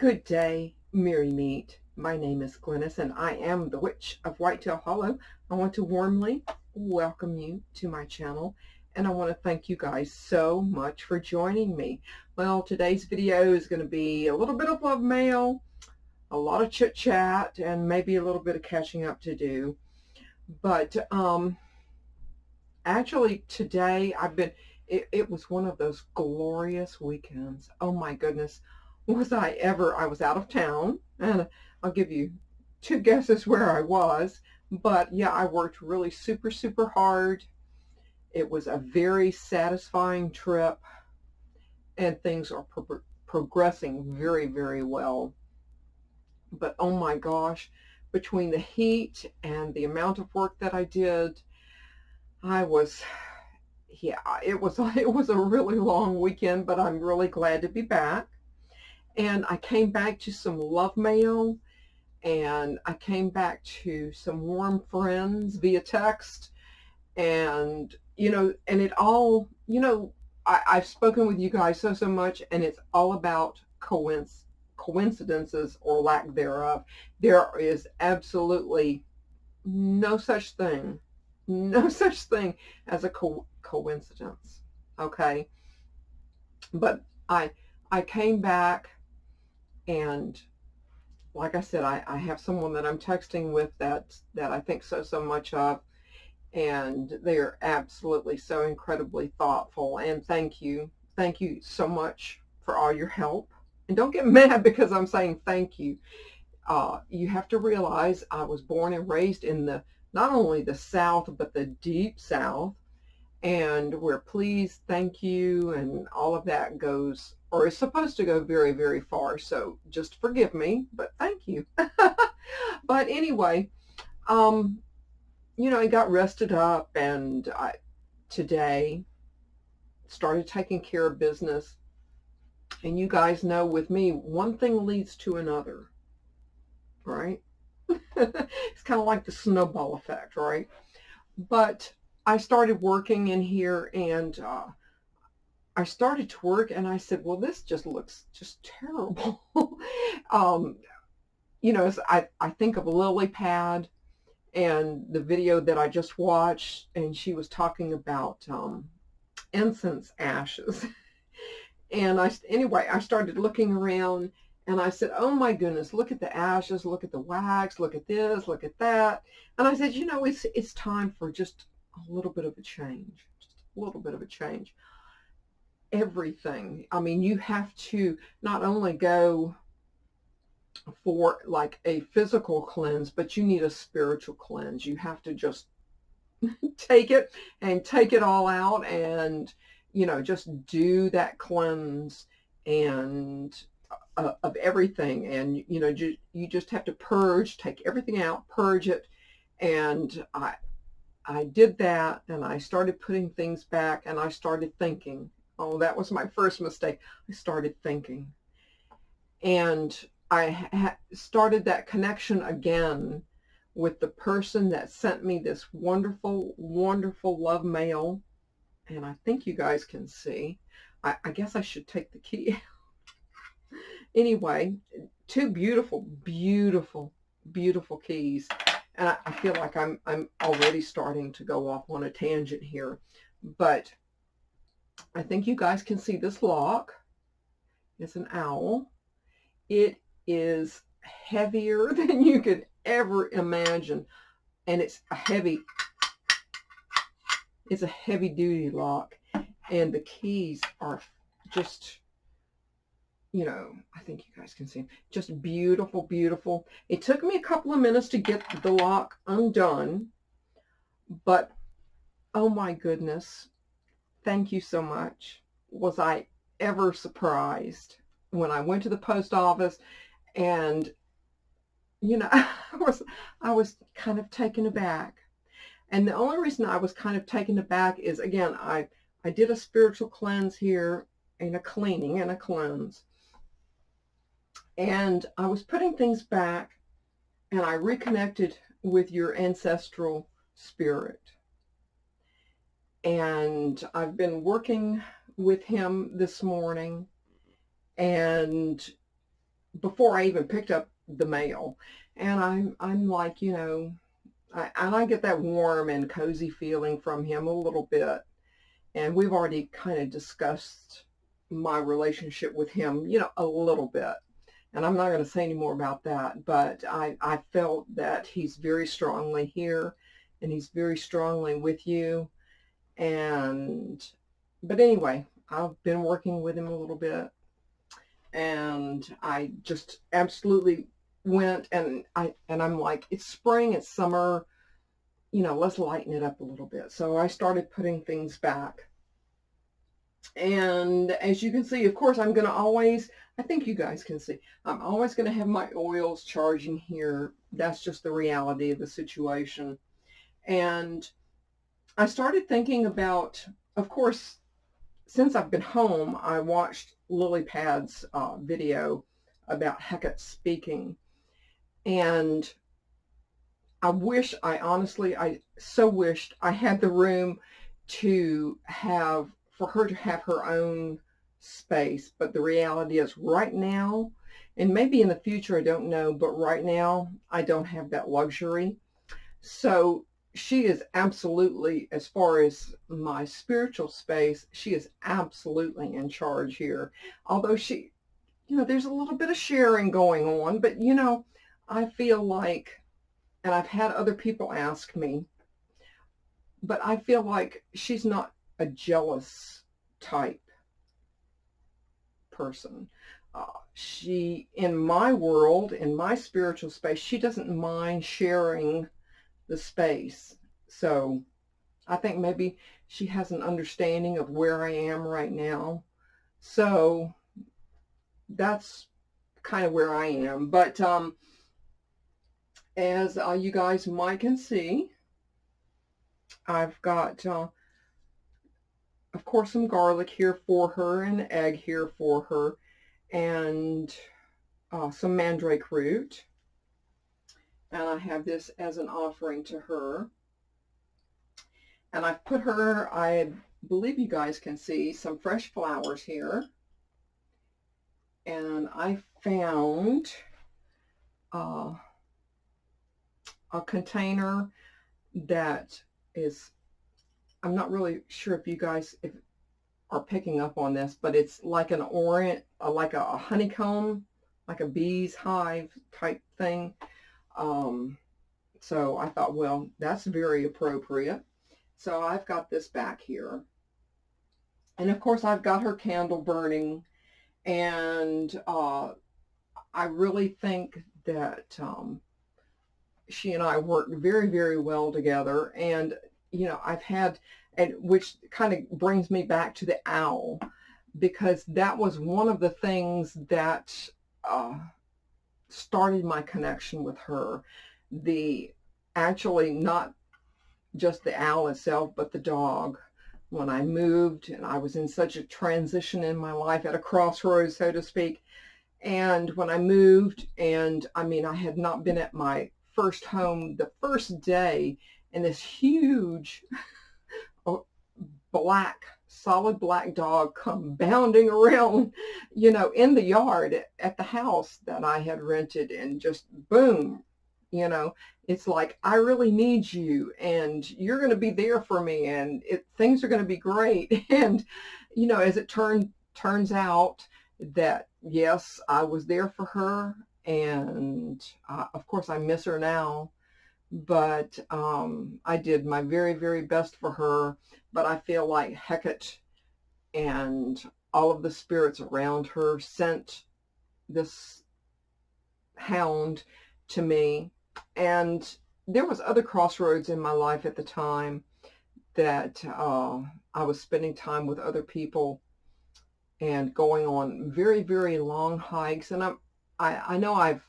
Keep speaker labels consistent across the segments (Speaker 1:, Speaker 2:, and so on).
Speaker 1: Good day, Merry Meet. My name is Glennis, and I am the Witch of Whitetail Hollow. I want to warmly welcome you to my channel, and I want to thank you guys so much for joining me. Well, today's video is going to be a little bit of love mail, a lot of chit chat, and maybe a little bit of catching up to do. But actually, today it was one of those glorious weekends. Oh my goodness. I was out of town, and I'll give you two guesses where I was. But yeah, I worked really super, super hard. It was a very satisfying trip, and things are progressing very, very well. But oh my gosh, between the heat and the amount of work that I did, I was yeah, it was a really long weekend, but I'm really glad to be back. And I came back to some love mail, and I came back to some warm friends via text, and and it all, I've spoken with you guys so much, and it's all about coincidences or lack thereof. There is absolutely no such thing, no such thing as a coincidence. Okay, but I came back, and like I said, I have someone that I'm texting with that I think so much of, and they are absolutely so incredibly thoughtful. And thank you so much for all your help. And don't get mad because I'm saying thank you. You have to realize I was born and raised in the not only the South but the deep South, and we're pleased, thank you, and all of that goes, or is supposed to go, very, very far. So just forgive me, but thank you. But anyway, um, I got rested up, and I today started taking care of business. And you guys know, with me, one thing leads to another, right? It's kind of like the snowball effect, right? But I started working in here, and I started to work, and I said, well, this just looks just terrible. um, I think of Lily Pad and the video that I just watched, and she was talking about incense ashes. And I started looking around, and I said, oh my goodness, look at the ashes, look at the wax, look at this, look at that. And I said, it's time for just a little bit of a change, just a little bit of a change. Everything. I mean, you have to not only go for like a physical cleanse, but you need a spiritual cleanse. You have to just take it and take it all out, and just do that cleanse, and of everything. And you just have to purge, take everything out, purge it. And I did that, and I started putting things back, and I started thinking. Oh, that was my first mistake. I started thinking, and I started that connection again with the person that sent me this wonderful, wonderful love mail. And I think you guys can see. I guess I should take the key. Anyway, two beautiful, beautiful, beautiful keys. And I feel like I'm already starting to go off on a tangent here. But I think you guys can see this lock. It's an owl. It is heavier than you could ever imagine. And it's a heavy duty lock. And the keys are just, I think you guys can see, just beautiful, beautiful. It took me a couple of minutes to get the lock undone, but oh my goodness, thank you so much. Was I ever surprised when I went to the post office, and I was kind of taken aback. And the only reason I was kind of taken aback is, again, I did a spiritual cleanse here, and a cleaning and a cleanse. And I was putting things back, and I reconnected with your ancestral spirit. And I've been working with him this morning, and before I even picked up the mail. And I'm like, I get that warm and cozy feeling from him a little bit. And we've already kind of discussed my relationship with him, a little bit. And I'm not going to say any more about that, but I felt that he's very strongly here and he's very strongly with you. And, but anyway, I've been working with him a little bit, and I just absolutely went, and I'm like, it's spring, it's summer, let's lighten it up a little bit. So I started putting things back. And as you can see, of course, I'm going to always, I think you guys can see, I'm always going to have my oils charging here. That's just the reality of the situation. And I started thinking about, of course, since I've been home, I watched LilyPad's video about Hecate speaking. And I so wished I had the room for her to have her own space. But the reality is right now, and maybe in the future, I don't know, but right now I don't have that luxury. So she is absolutely, as far as my spiritual space, she is absolutely in charge here. Although there's a little bit of sharing going on, but I feel like, and I've had other people ask me, but I feel like she's not a jealous type person. In my world, in my spiritual space, she doesn't mind sharing the space. So I think maybe she has an understanding of where I am right now. So that's kind of where I am. But as you guys might can see, I've got, of course, some garlic here for her, and egg here for her, and some mandrake root. And I have this as an offering to her. And I've put her, I believe you guys can see, some fresh flowers here. And I found a container that is, I'm not really sure if you guys are picking up on this, but it's like an like a honeycomb, like a bee's hive type thing. So I thought, well, that's very appropriate. So I've got this back here. And of course, I've got her candle burning. And I really think that she and I worked very, very well together. And, I've had, which kind of brings me back to the owl, because that was one of the things that started my connection with her. Actually, not just the owl itself, but the dog. When I moved, and I was in such a transition in my life, at a crossroads, so to speak. And when I moved, and I mean, I had not been at my first home the first day, and this huge solid black dog come bounding around, in the yard at the house that I had rented, and just boom, it's like, I really need you, and you're going to be there for me, and things are going to be great. And, as it turns out that, yes, I was there for her, and of course I miss her now, but I did my very, very best for her. But I feel like Hecate and all of the spirits around her sent this hound to me. And there was other crossroads in my life at the time that I was spending time with other people and going on very, very long hikes. And I know I've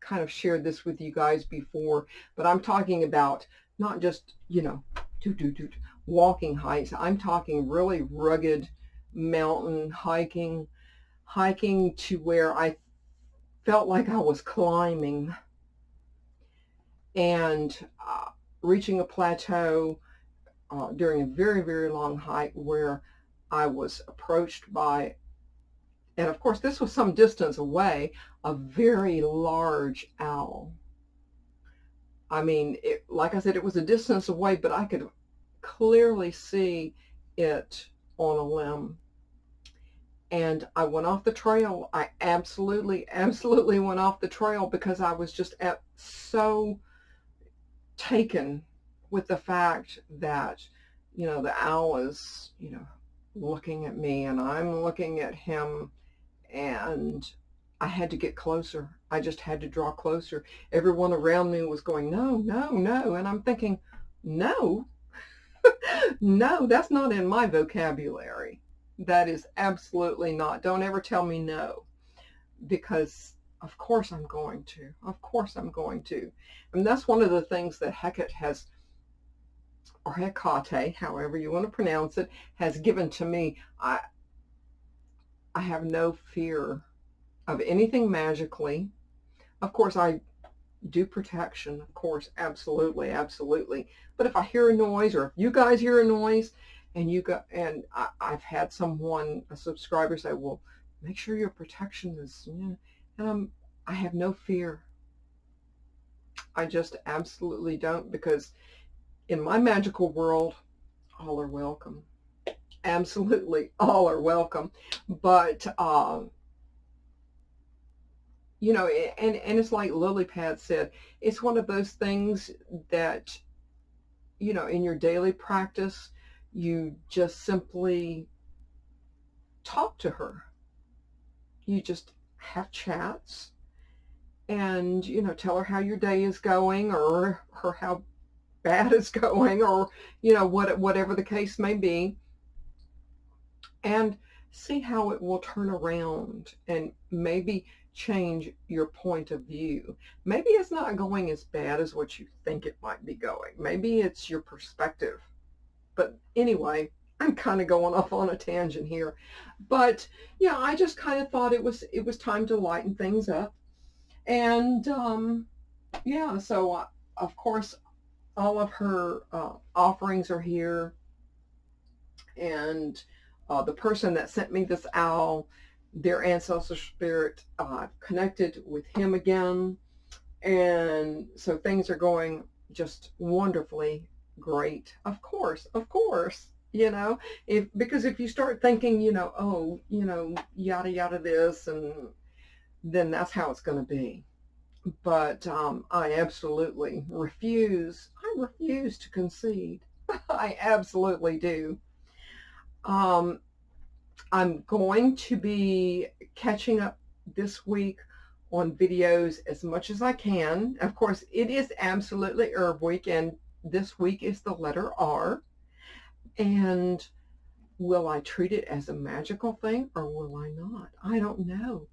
Speaker 1: kind of shared this with you guys before, but I'm talking about not just, walking hikes. I'm talking really rugged mountain hiking to where I felt like I was climbing, and reaching a plateau during a very, very long hike, where I was approached by And of course, this was some distance away, a very large owl. I mean, like I said, it was a distance away, but I could clearly see it on a limb. And I went off the trail. I absolutely went off the trail because I was just so taken with the fact that, the owl is, looking at me and I'm looking at him, and I had to get closer. I just had to draw closer. Everyone around me was going, no, no, no. And I'm thinking, no, no, that's not in my vocabulary. That is absolutely not. Don't ever tell me no, because of course I'm going to. Of course I'm going to. And that's one of the things that Hecate has, or Hecate, however you want to pronounce it, has given to me. I have no fear of anything magically. Of course, I do protection, of course, absolutely, absolutely. But if I hear a noise, or if you guys hear a noise, and I've had a subscriber say, well, make sure your protection is, and I have no fear. I just absolutely don't, because in my magical world, all are welcome. Absolutely, all are welcome. But and it's like Lily Pad said, it's one of those things that, in your daily practice, you just simply talk to her. You just have chats and, tell her how your day is going, or how bad it's going, or, whatever the case may be, and see how it will turn around and maybe change your point of view. Maybe it's not going as bad as what you think it might be going. Maybe it's your perspective. But anyway, I'm kind of going off on a tangent here. But yeah, I just kind of thought it was time to lighten things up. And yeah, so of course, all of her offerings are here. And the person that sent me this owl, their ancestor spirit, connected with him again. And so things are going just wonderfully great. Of course, because if you start thinking, oh, yada, yada this, and then that's how it's going to be. But I absolutely refuse. I refuse to concede. I absolutely do. I'm going to be catching up this week on videos as much as I can. Of course, it is absolutely Herb Week, and this week is the letter R. And will I treat it as a magical thing, or will I not? I don't know.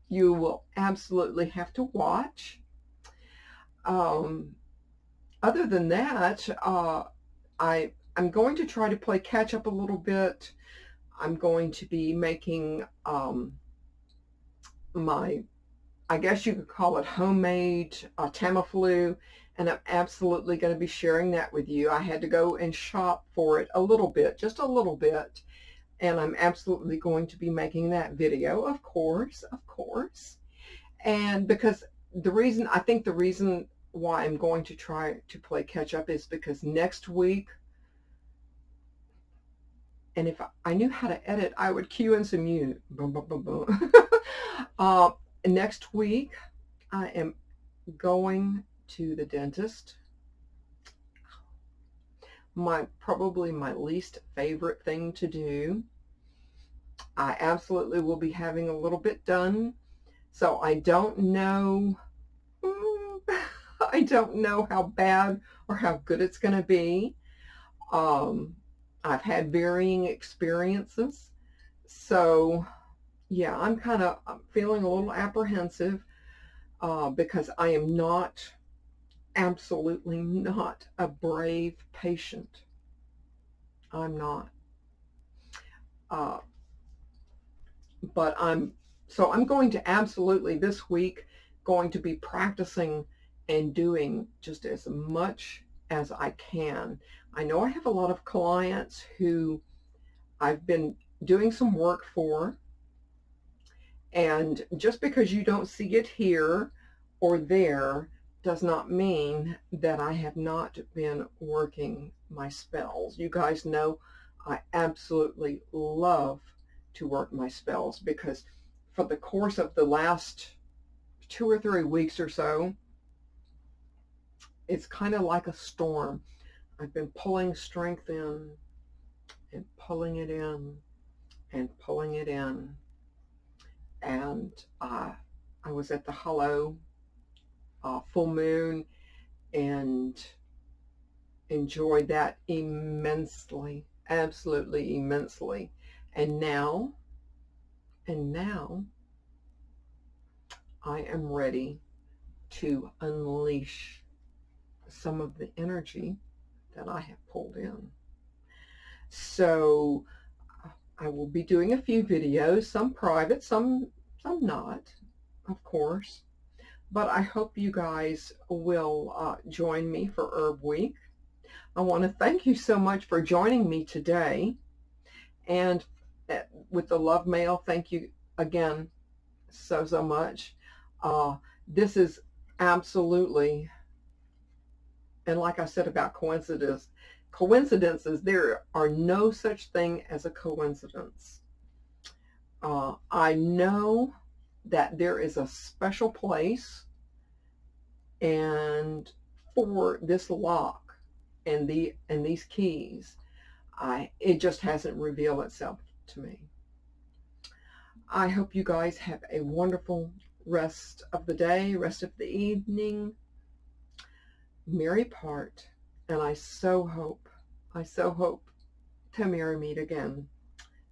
Speaker 1: You will absolutely have to watch. Other than that, I'm going to try to play catch up a little bit. I'm going to be making my, I guess you could call it homemade Tamiflu, and I'm absolutely going to be sharing that with you. I had to go and shop for it a little bit, just a little bit, and I'm absolutely going to be making that video, of course. And because I think the reason why I'm going to try to play catch up is because next week, and if I knew how to edit, I would cue in some music. Boom, boom, boom, boom. Next week, I am going to the dentist. Probably my least favorite thing to do. I absolutely will be having a little bit done. So I don't know. I don't know how bad or how good it's going to be. I've had varying experiences. So yeah, I'm feeling a little apprehensive because I am absolutely not a brave patient. I'm not. But I'm going to absolutely this week going to be practicing and doing just as much as I can. I know I have a lot of clients who I've been doing some work for, And just because you don't see it here or there does not mean that I have not been working my spells. You guys know I absolutely love to work my spells, because for the course of the last 2 or 3 weeks or so, it's kind of like a storm. I've been pulling strength in and pulling it in and pulling it in. And I was at the Hollow full moon and enjoyed that immensely, absolutely immensely. And now, and now, I am ready to unleash some of the energy that I have pulled in. So I will be doing a few videos, some private, some not, of course. But I hope you guys will join me for Herb Week. I want to thank you so much for joining me today. And with the love mail, thank you again so much. This is absolutely, and like I said about coincidences, there are no such thing as a coincidence. I know that there is a special place and for this lock and these keys. It just hasn't revealed itself to me. I hope you guys have a wonderful rest of the day, rest of the evening. Merry part, and I so hope to merry meet again.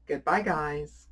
Speaker 1: Goodbye, guys.